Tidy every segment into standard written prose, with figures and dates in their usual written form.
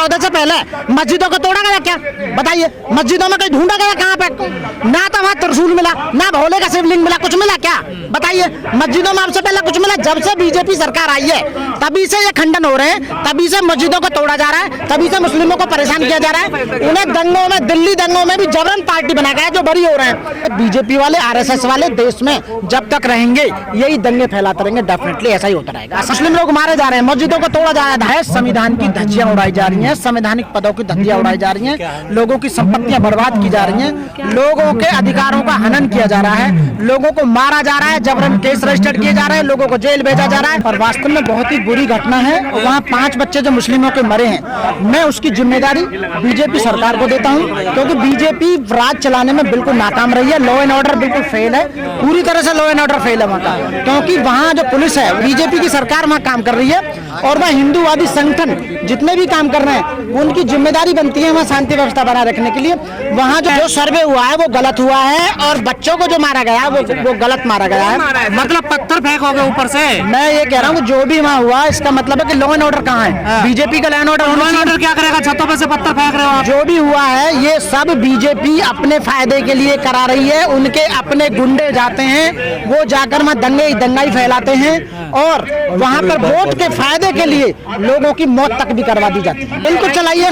2014 से पहले मस्जिदों को तोड़ा गया क्या? बताइए, मस्जिदों में कोई ढूंढा गया कहाँ पे? ना तो वहाँ त्रिशूल मिला, ना भोले का शिवलिंग मिला, कुछ मिला क्या? बताइए, मस्जिदों में आपसे पहले कुछ मिला? जब से बीजेपी सरकार आई है तभी से ये खंडन हो रहे हैं, तभी से मस्जिदों को तोड़ा जा रहा है, तभी से मुस्लिमों को परेशान किया जा रहा है। उन्हें दंगों में, दिल्ली दंगों में भी जबरन पार्टी बना गया जो बरी हो रहे हैं। बीजेपी वाले, आरएसएस वाले देश में जब तक रहेंगे यही दंगे फैलाते रहेंगे, डेफिनेटली ऐसा ही होता रहेगा। मुस्लिम लोग मारे जा रहे हैं, मस्जिदों को तोड़ा जा रहा है, संविधान की धज्जियां उड़ाई जा रही हैं, संवैधानिक पदों की धज्जियां उड़ाई जा रही हैं, लोगों की संपत्तियां बर्बाद की जा रही हैं, लोगों के अधिकारों का हनन किया जा रहा है, लोगों को मारा जा रहा है, जबरन केस रजिस्टर किए जा रहे हैं, लोगों को जेल भेजा जा रहा है। और वास्तव में बहुत ही बुरी घटना है। वहाँ 5 बच्चे जो मुस्लिमों के मरे हैं, मैं उसकी जिम्मेदारी बीजेपी सरकार को देता हूँ, क्योंकि बीजेपी राज चलाने में बिल्कुल नाकाम रही है। लॉ एंड ऑर्डर बिल्कुल फेल है, पूरी तरह से लॉ एंड ऑर्डर फेल है वहाँ का, क्योंकि वहाँ जो पुलिस है, बीजेपी की सरकार वहाँ काम कर रही है, और वह हिंदूवादी संगठन जितने भी काम कर रहे हैं उनकी जिम्मेदारी बनती है वहाँ शांति व्यवस्था बनाए रखने के लिए। वहाँ जो सर्वे हुआ है वो गलत हुआ है, और बच्चों को जो मारा गया है वो गलत मारा गया है। मतलब पत्थर फेंकोगे ऊपर से? मैं ये कह रहा हूँ जो भी वहाँ हुआ, इसका मतलब है कि लॉ एंड ऑर्डर कहाँ है? बीजेपी का लॉ एंड ऑर्डर क्या करेगा? छतों पे से पत्थर फेंक रहे हो? जो भी हुआ है ये सब बीजेपी अपने फायदे के लिए करा रही है। उनके अपने गुंडे जाते हैं, वो जाकर वहाँ दंगाई फैलाते हैं, और वहाँ पर वोट के फायदे के लिए लोगों की मौत तक भी करवा दी जाती है। इनको चलाइए,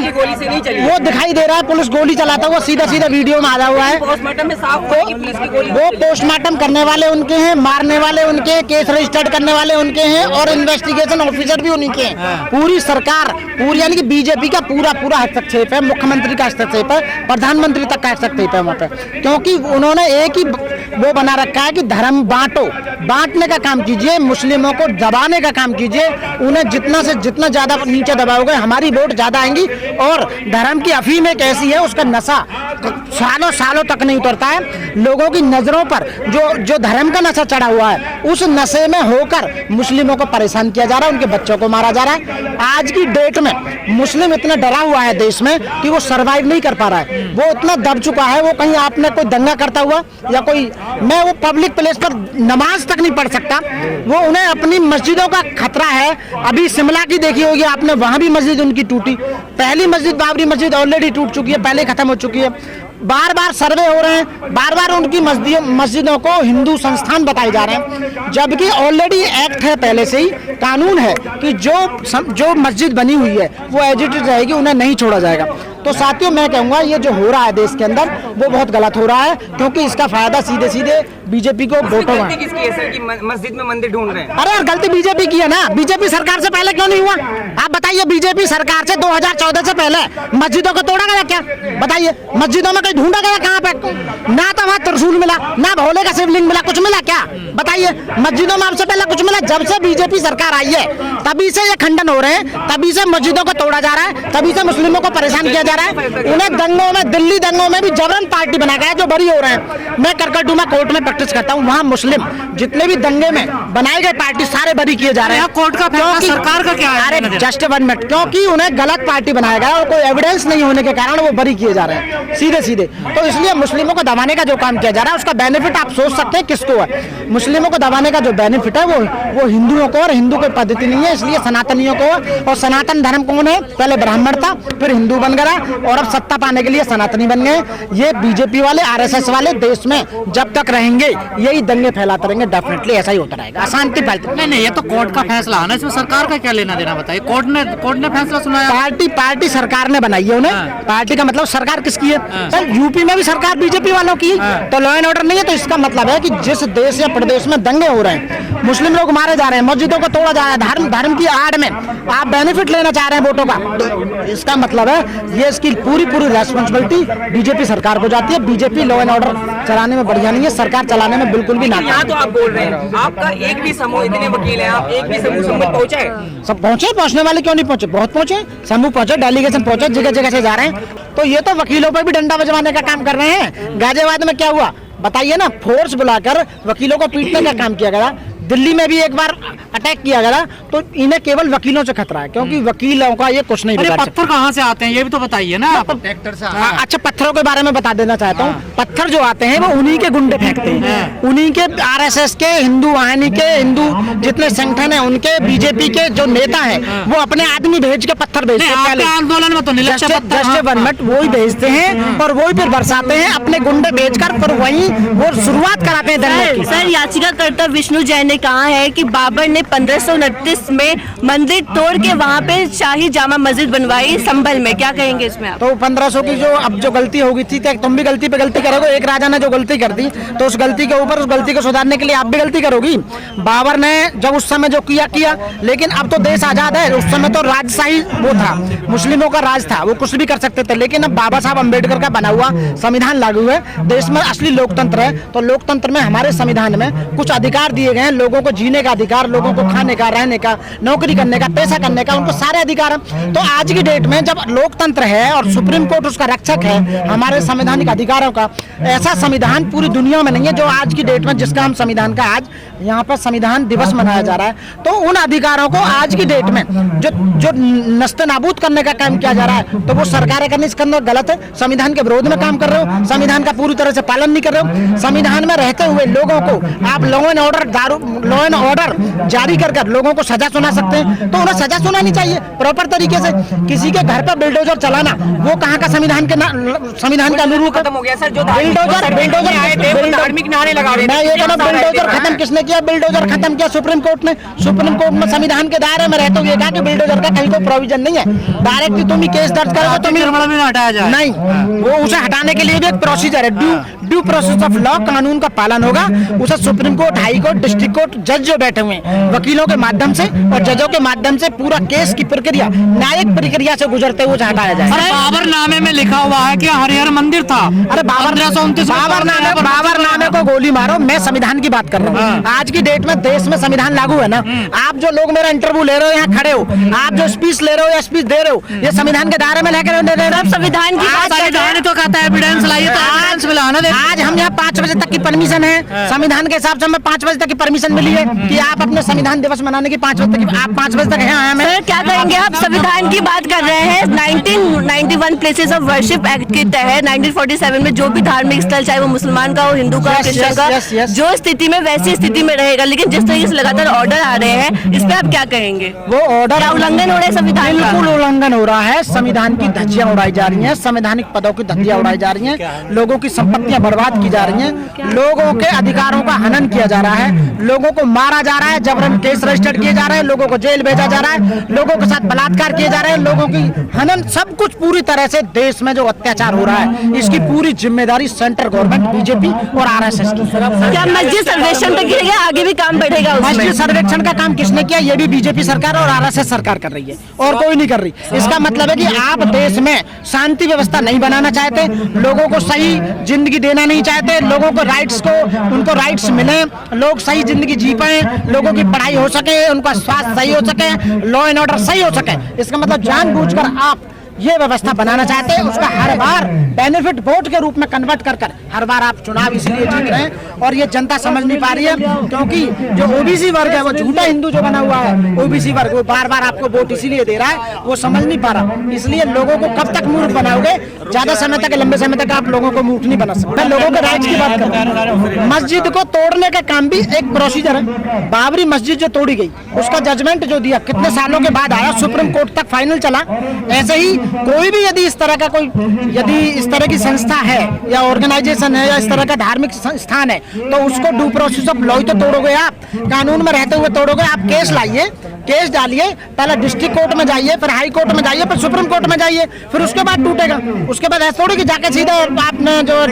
वो दिखाई दे रहा है पुलिस गोली चलाता हुआ, सीधा वीडियो में आया हुआ है। वो पोस्टमार्टम करने वाले उनके हैं, मारने वाले उनके, केस रजिस्टर्ड करने वाले उनके हैं, और इन्वेस्टिगेशन ऑफिसर भी उन्हीं के हैं। पूरी सरकार, पूरी यानी कि बीजेपी का पूरा हस्तक्षेप है, मुख्यमंत्री का हस्तक्षेप है, प्रधानमंत्री तक का हस्तक्षेप है वहाँ पे, क्योंकि उन्होंने एक ही वो बना रखा है कि धर्म बांटने का काम कीजिए, मुस्लिमों को दबाने का काम कीजिए, उन्हें जितना से जितना ज्यादा नीचे दबाओगे हमारी वोट ज्यादा आएंगी। और धर्म की अफीम एक ऐसी है, उसका नशा सालों तक नहीं उतरता है। लोगों की नजरों पर जो धर्म का नशा चढ़ा हुआ है, उस नशे में होकर मुस्लिमों को परेशान किया जा रहा है, उनके बच्चों को मारा जा रहा है। आज की डेट में मुस्लिम इतना डरा हुआ है देश में कि वो सरवाइव नहीं कर पा रहा है, वो इतना दब चुका है। वो कहीं आपने कोई दंगा करता हुआ या कोई, मैं वो पब्लिक प्लेस पर नमाज तक नहीं पढ़ सकता, वो उन्हें अपनी मस्जिदों का खतरा है। अभी शिमला की देखी होगी आपने, वहां भी मस्जिद उनकी टूटी, पहली मस्जिद बाबरी मस्जिद ऑलरेडी टूट चुकी है, पहले खत्म हो चुकी है। बार सर्वे हो रहे हैं, बार उनकी मस्जिदों को हिंदू संस्थान बताए जा रहे हैं, जबकि ऑलरेडी एक्ट है, पहले से ही कानून है कि जो मस्जिद बनी हुई है वो एजिटेड रहेगी, उन्हें नहीं छोड़ा जाएगा। तो साथियों, मैं कहूँगा ये जो हो रहा है देश के अंदर वो बहुत गलत हो रहा है, क्योंकि इसका फायदा सीधे बीजेपी को वोटों में। मस्जिद में मंदिर ढूंढ रहे हैं। अरे गलती बीजेपी की है ना, बीजेपी सरकार से पहले क्यों नहीं हुआ? आप बताइए, बीजेपी सरकार से 2014 से पहले मस्जिदों को तोड़ा गया क्या? बताइए, मस्जिदों में कोई ढूंढा गया कहाँ पे? ना तो वहाँ त्रिशूल मिला, ना भोले का शिवलिंग मिला, कुछ मिला क्या? बताइए, मस्जिदों में आपसे पहले कुछ मिला? जब से बीजेपी सरकार आई है तभी से ये खंडन हो रहे हैं, तभी से मस्जिदों को तोड़ा जा रहा है, तभी से मुस्लिमों को परेशान किया जा रहा है। उन्हें दंगों में, दिल्ली दंगों में भी जबरन पार्टी बना गया जो बरी हो रहे हैं। मैं करकटडूमा कोर्ट में प्रैक्टिस करता हूँ, वहाँ मुस्लिम जितने भी दंगे में बनाए गए पार्टी सारे बरी किए जा रहे हैं। कोर्ट का फैसला सरकार का क्या है? अरे जस्ट 1 मिनट, क्योंकि उन्हें गलत पार्टी बनाया गया और कोई एविडेंस नहीं होने के कारण वो बरी किए जा रहे हैं सीधे। तो इसलिए मुस्लिमों को दबाने का जो काम किया जा रहा है उसका बेनिफिट आप सोच सकते हैं किसको है। मुस्लिमों को दबाने का जो बेनिफिट है वो हिंदुओं को, और हिंदू कोई पद्धति नहीं है, इसलिए सनातनियों को। और सनातन धर्म कौन है? पहले ब्राह्मण था, फिर हिंदू बन गया, और अब सत्ता पाने के लिए सनातनी बन गए। ये बीजेपी वाले, आरएसएस वाले देश में जब तक रहेंगे यही दंगे फैलाते रहेंगे, डेफिनेटली ऐसा ही होता रहेगा, अशांति फैलती। नहीं, ये तो कोर्ट का फैसला है ना, इसमें सरकार का क्या लेना देना? बताइए, कोर्ट ने फैसला सुनाया। पार्टी सरकार ने बनाई है उन्हें। पार्टी का मतलब सरकार किसकी है? सर, यूपी में भी सरकार बीजेपी वालों की, तो लॉ एंड ऑर्डर नहीं है। तो इसका मतलब है कि जिस देश या प्रदेश में दंगे हो रहे हैं, मुस्लिम लोग मारे जा रहे हैं, मस्जिदों को तोड़ा जा रहा है, धर्म की आड़ में आप बेनिफिट लेना चाह रहे हैं वोटों का, तो इसका मतलब है ये इसकी पूरी रेस्पॉन्सिबिलिटी बीजेपी सरकार को जाती है। बीजेपी लॉ एंड ऑर्डर चलाने में बढ़िया नहीं है, सरकार चलाने में बिल्कुल भी ना। यहाँ तो आप बोल रहे हैं आपका एक भी समूह, इतने वकील हैं आप, एक भी समूह पहुंचा है? सब पहुंचे, पहुंचने वाले क्यों नहीं पहुंचे? बहुत पहुंचे, समूह पहुंचे, डेलीगेशन पहुंचे, जगह से जा रहे हैं। तो ये तो वकीलों पर भी डंडा बजवाने का काम कर रहे हैं। गाजियाबाद में क्या हुआ बताइए ना, फोर्स बुलाकर वकीलों को पीटने का काम किया गया। दिल्ली में भी एक बार अटैक किया गया तो इन्हें केवल वकीलों से खतरा है, क्योंकि वकीलों का ये कुछ नहीं अरे बिगाड़ सकते। पत्थर कहाँ से आते हैं ये भी तो बताइए ना आप। अच्छा, पत्थरों के बारे में बता देना चाहता हूँ। पत्थर जो आते हैं वो उन्हीं के गुंडे फेंकते हैं, उन्हीं के आरएसएस के, हिंदू वाहिनी के, हिंदू जितने संगठन है उनके, बीजेपी के जो नेता हैं वो अपने आदमी भेज के पत्थर भेजते हैं। पहले आंदोलन में तो निलक्ष्य पत्थर, जस्ट वन मिनट, वही भेजते हैं और वही फिर बरसाते हैं अपने गुंडे भेजकर, फिर वही वो शुरुआत कराते हैं दंगे की। सर, याचिकाकर्ता विष्णु जैन ने कहा है कि बाबर ने 1529 में मंदिर तोड़ के वहाँ पे शाही जामा मस्जिद बनवाई संभल में, क्या कहेंगे इसमें आप? तो 1500 की जो अब जो गलती होगी थी, क्या तुम भी गलती पे गलती करोगे? एक राजा ने जो गलती कर दी तो उस गलती के ऊपर उस गलती को सुधारने के लिए आप भी गलती करोगी। बाबर ने जब उस समय जो किया, लेकिन अब तो देश आजाद है। उस समय तो राजशाही वो था, मुस्लिमों का राज था, वो कुछ भी कर सकते थे। लेकिन अब बाबा साहब अम्बेडकर का बना हुआ संविधान लागू है, देश में असली लोकतंत्र है। तो लोकतंत्र में हमारे संविधान में कुछ अधिकार दिए गए हैं, लोगों को जीने का अधिकार, लोगों को खाने का, रहने का, नौकरी करने का, पैसा करने का, उनको सारे अधिकार हैं। तो आज की डेट में जब लोकतंत्र है और सुप्रीम कोर्ट उसका रक्षक है हमारे संवैधानिक अधिकारों का, ऐसा संविधान पूरी दुनिया में नहीं है जो आज की डेट में, जिसका हम संविधान का आज यहाँ पर संविधान दिवस मनाया जा रहा है। तो उन अधिकारों को आज की डेट में जो नस्ते नाबूद करने का काम किया जा रहा है, तो वो सरकारें करनी इसके अंदर गलत है। संविधान के विरोध में काम कर रहे हो, संविधान का पूरी तरह से पालन नहीं कर रहे हो। संविधान में रहते हुए लोगों को आप लॉ एंड ऑर्डर जारी कर लोगों को सजा सुना सकते हैं, तो उन्हें सजा सुनानी चाहिए प्रॉपर तरीके से। किसी के घर पर बिल्डोजर चलाना वो कहाँ का संविधान का अनुरूप खत्म हो गया सर, जो बिल्डोजर आए थे वो धार्मिक नारे लगा रहे थे। मैं ये कहना, बिल्डोजर खत्म किसने किया? बिल्डोजर खत्म किया सुप्रीम कोर्ट ने। सुप्रीम कोर्ट में संविधान के दायरे में रहते हुए कहा कि बिल्डोजर का कहीं कोई प्रोविजन नहीं है, डायरेक्टली तुम ही केस दर्ज करोगे, तुम भी हटाया जाए नहीं, वो उसे हटाने के लिए भी एक प्रोसीजर है, ड्यू प्रोसेस ऑफ लॉ, कानून का पालन होगा। उसे supreme court, high court, district court जज जो बैठे हुए हैं वकीलों के माध्यम से और जजों के माध्यम से पूरा केस की प्रक्रिया न्यायिक प्रक्रिया से गुजरते हुए हटाया जाए। बाबरनामे में लिखा हुआ है कि हरिहर मंदिर था। अरे बाबरनामे को गोली मारो, मैं संविधान की बात कर रहा हूँ। आज की डेट में देश में संविधान लागू है ना। आप जो लोग मेरा इंटरव्यू ले रहे हो, यहाँ खड़े हो, आप जो स्पीच ले रहे हो या स्पीच दे रहे हो, ये संविधान के दायरे में लेकर संविधान की बात संविधान तो कहता है एविडेंस लाइए, तो एविडेंस मिलाना दे। आज हम यहाँ 5 बजे तक की परमिशन है, संविधान के हिसाब से हमें 5 बजे तक की परमिशन मिली है कि आप अपने संविधान दिवस मनाने की 5 बजे तक, आप 5 बजे तक यहाँ आए। सर, क्या कहेंगे आप? संविधान की बात कर रहे हैं। 1991 प्लेसेस ऑफ वर्शिप एक्ट के तहत 1947 में जो भी धार्मिक स्थल, चाहे वो मुसलमान का हो, हिंदू का, क्रिश्चियन का, जो स्थिति में वैसी स्थिति में रहेगा। लेकिन जिस तरीके से लगातार ऑर्डर आ रहे हैं, इस पे आप क्या कहेंगे? वो ऑर्डर उल्लंघन हो रहा है संविधान का? बिल्कुल उल्लंघन हो रहा है। संविधान की धज्जियां उड़ाई जा रही हैं, संवैधानिक पदों की धज्जियां उड़ाई जा रही हैं, लोगों की संपत्तियां बर्बाद की जा रही हैं, लोगों के अधिकारों का हनन किया जा रहा है, लोगों को मारा जा रहा है, जबरन केस रजिस्टर्ड किए जा रहे हैं, लोगों को जेल भेजा जा रहा है, लोगों के साथ बलात्कार किए जा रहे हैं, लोगों की हनन, सब कुछ पूरी तरह से देश में जो अत्याचार हो रहा है, इसकी पूरी जिम्मेदारी सेंट्रल गवर्नमेंट, बीजेपी और आरएसएस की। क्या मस्जिद सर्वेक्षण तक गिरेगा, आगे भी काम बढ़ेगा उसमें? मस्जिद सर्वेक्षण का काम किसने किया? ये भी बीजेपी सरकार और आरएसएस सरकार कर रही है, और कोई नहीं कर रही। इसका मतलब है कि आप देश में शांति व्यवस्था नहीं बनाना चाहते, लोगों को सही जिंदगी देना नहीं चाहते, लोगों को उनको राइट्स मिले, लोग सही जिंदगी जी पाए, लोगों की पढ़ाई हो सके, उनका स्वास्थ्य सही हो सके, लॉ एंड ऑर्डर सही हो सके। इसका मतलब जानबूझकर आप ये व्यवस्था बनाना चाहते हैं, उसका हर बार बेनिफिट वोट के रूप में कन्वर्ट कर हर बार आप चुनाव इसीलिए जीत रहे हैं। और ये जनता समझ नहीं पा रही है, क्योंकि जो ओबीसी वर्ग है, वो झूठा हिंदू जो बना हुआ है, ओबीसी वर्ग वो बार बार आपको वोट इसीलिए दे रहा है, वो समझ नहीं पा रहा। इसलिए लोगों को कब तक मूर्ख बनाओगे? ज्यादा समय तक, लंबे समय तक आप लोगों को मूर्ख नहीं बना सकते। मैं लोगों के राइट्स की बात कर रहा हूँ। मस्जिद को तोड़ने का काम भी एक प्रोसीजर है। बाबरी मस्जिद जो तोड़ी गई, उसका जजमेंट जो दिया कितने सालों के बाद आया, सुप्रीम कोर्ट तक फाइनल चला। ऐसे ही कोई भी यदि इस तरह की संस्था है या ऑर्गेनाइजेशन है या इस तरह का धार्मिक स्थान है, तो उसको ड्यू प्रोसेस ऑफ लॉ तो तोड़ोगे आप, कानून में रहते हुए तोड़ोगे आप। केस लाइए, केस डालिए, पहले डिस्ट्रिक्ट कोर्ट में जाइए, फिर हाई कोर्ट में जाइए, फिर सुप्रीम कोर्ट में जाइए, फिर उसके बाद टूटेगा। उसके बाद ऐसा थोड़ी कि जाके सीधा आपने जो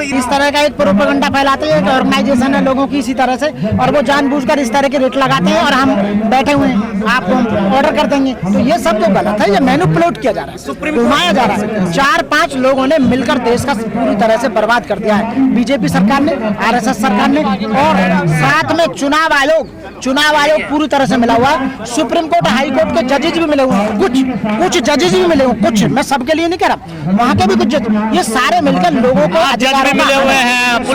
इस तरह का एक प्रोपेगेंडा फैलाते हैं, ऑर्गेनाइजेशन है लोगों की इसी तरह से, और वो जानबूझकर इस तरह के रेट लगाते हैं और हम बैठे हुए हैं, आपको ऑर्डर कर देंगे। तो ये सब जो गलत है, ये मैनिपुलेट किया जा रहा है, घुमाया जा रहा है। 4-5 लोगों ने मिलकर देश का पूरी तरह से बर्बाद कर दिया है, बीजेपी सरकार ने, आरएसएस सरकार ने, और साथ में चुनाव आयोग पूरी तरह से मिला हुआ है। सुप्रीम कोर्ट, हाई कोर्ट के जजेज भी मिले हुए हैं, कुछ जजेज भी मिले हुए, कुछ, मैं सबके लिए नहीं कह रहा, वहाँ के भी कुछ जज, ये सारे मिलकर लोगों को मिले हुए हैं।